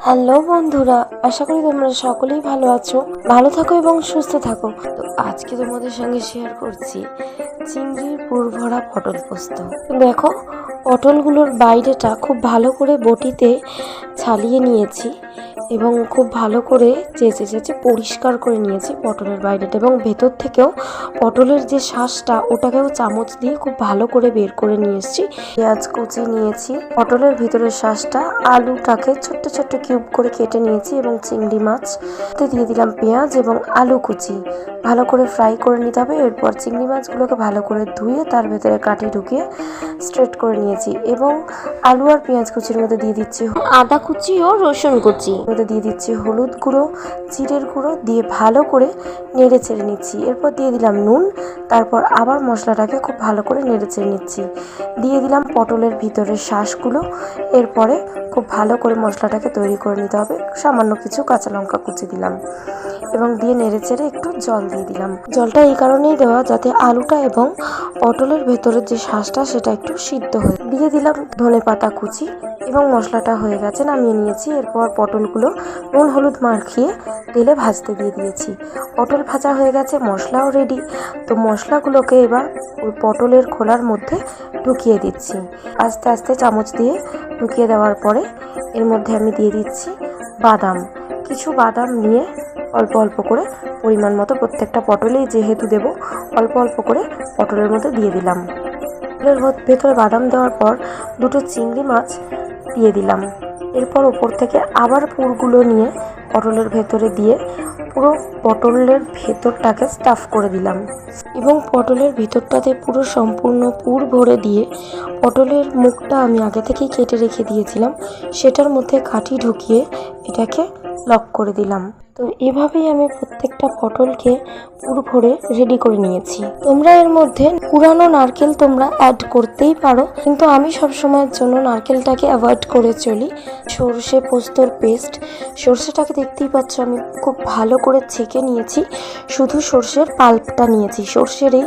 Hello বন্ধুরা, আশা করি তোমরা সকলেই ভালো আছো, ভালো থাকো এবং সুস্থ থাকো। তো আজকে তোমাদের সঙ্গে শেয়ার করছি চিংড়ির পুর ভরা পটল পোস্ত। দেখো, পটলগুলোর বাইরেটা খুব ভালো করে বটিতে ছালিয়ে নিয়েছি এবং খুব ভালো করে চেঁচে পরিষ্কার করে নিয়েছি পটলের বাইরেটা, এবং ভেতর থেকেও পটলের যে শাঁসটা ওটাকেও চামচ দিয়ে খুব ভালো করে বের করে নিয়ে এসেছি। পেঁয়াজ কুচি নিয়েছি, পটলের ভিতরের শাঁসটা, আলুটাকে ছোট্ট ছোট্ট কিউব করে কেটে নিয়েছি এবং চিংড়ি মাছতে দিয়ে দিলাম পেঁয়াজ এবং আলু কুচি। ভালো করে ফ্রাই করে নিতে হবে। এরপর চিংড়ি মাছগুলোকে ভালো করে ধুয়ে তার ভেতরে কাটি ঢুকিয়ে স্ট্রেট করে নিয়েছি এবং আলু আর পেঁয়াজ কুচির মধ্যে দিয়ে দিচ্ছি আদা কুচি ও রসুন কুচি, মধ্যে দিয়ে দিচ্ছি হলুদ গুঁড়ো, জিরের গুঁড়ো দিয়ে ভালো করে নেড়ে ছেড়ে নিচ্ছি। এরপর দিয়ে দিলাম নুন, তারপর আবার মশলাটাকে খুব ভালো করে নেড়ে ছেড়ে নিচ্ছি। দিয়ে দিলাম পটলের ভিতরের শাঁসগুলো। এরপরে খুব ভালো করে মশলাটাকে তৈরি করে নিতে হবে। সামান্য কিছু কাঁচা লঙ্কা কুচি দিলাম এবং দিয়ে নেড়ে চেড়ে একটু জল দিয়ে দিলাম। জলটা এই কারণেই দেওয়া যাতে আলুটা এবং পটলের ভেতরের যে শাঁসটা সেটা একটু সিদ্ধ হয়ে। দিয়ে দিলাম ধনেপাতা কুচি এবং মশলাটা হয়ে গেছে, নামিয়ে নিয়েছি। এরপর পটলগুলো নুন হলুদ মাখিয়ে তেলে ভাজতে দিয়ে দিয়েছি। পটল ভাজা হয়ে গেছে, মশলাও রেডি। তো মশলাগুলোকে এবার ওই পটলের খোলার মধ্যে ঢুকিয়ে দিচ্ছি। আস্তে আস্তে চামচ দিয়ে ঢুকিয়ে দেওয়ার পরে এর মধ্যে আমি দিয়ে দিচ্ছি বাদাম। কিছু বাদাম নিয়ে অল্প অল্প করে পরিমাণ মতো প্রত্যেকটা পটলেই যেহেতু দেব, অল্প অল্প করে পটলের মধ্যে দিয়ে দিলাম। পটলের ভেতরে বাদাম দেওয়ার পর দুটো চিংড়ি মাছ দিয়ে দিলাম। এরপর ওপর থেকে আবার পুরগুলো নিয়ে পটলের ভেতরে দিয়ে পুরো পটলের ভেতরটাকে স্টাফ করে দিলাম এবং পটলের ভিতরটাতে পুরো সম্পূর্ণ পুর ভরে দিয়ে পটলের মুখটা আমি আগে থেকেই কেটে রেখে দিয়েছিলাম, সেটার মধ্যে কাঠি ঢুকিয়ে এটাকে লক করে দিলাম। তো এভাবেই আমি প্রত্যেকটা পটলকে পুর ভরে রেডি করে নিয়েছি। তোমরা এর মধ্যে কুড়ানো নারকেল তোমরা অ্যাড করতেই পারো, কিন্তু আমি সবসময়ের জন্য নারকেলটাকে অ্যাভয়েড করে চলি। সর্ষে পোস্তর পেস্ট, সর্ষেটাকে দেখতেই পাচ্ছ আমি খুব ভালো করে ছেঁকে নিয়েছি, শুধু সর্ষের পাল্পটা নিয়েছি, সর্ষের এই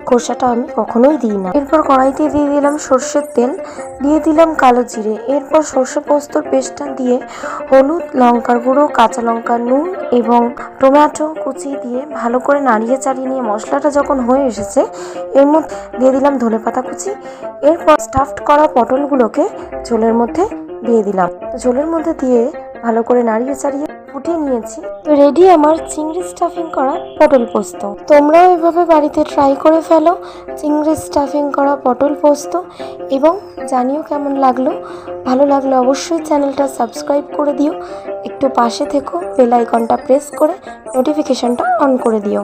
খোসাটা আমি কখনোই দিই না। এরপর কড়াইতে দিয়ে দিলাম সর্ষের তেল, দিয়ে দিলাম কালো জিরে। এরপর সর্ষে পোস্তর পেস্টটা দিয়ে হলুদ, লঙ্কার গুঁড়ো, কাঁচা লঙ্কা, নুন এবং টমেটো কুচি দিয়ে ভালো করে নাড়িয়ে চাড়িয়ে নিয়ে মশলাটা যখন হয়ে এসেছে এর মধ্যে দিয়ে দিলাম ধনেপাতা কুচি। এরপর স্টাফড করা পটলগুলোকে ঝোলের মধ্যে দিয়ে দিলাম। ঝোলের মধ্যে দিয়ে ভালো করে নাড়িয়ে চাড়িয়ে ফুটিয়ে নিয়েছি। তো রেডি আমার চিংড়ি স্টাফিং করা পটল পোস্ত। তোমরাও এভাবে বাড়িতে ট্রাই করে ফেলো চিংড়ি স্টাফিং করা পটল পোস্ত এবং জানিও কেমন লাগলো। ভালো লাগলে অবশ্যই চ্যানেলটা সাবস্ক্রাইব করে দিও, একটু পাশে থেকো, বেল আইকনটা প্রেস করে নোটিফিকেশনটা অন করে দিও।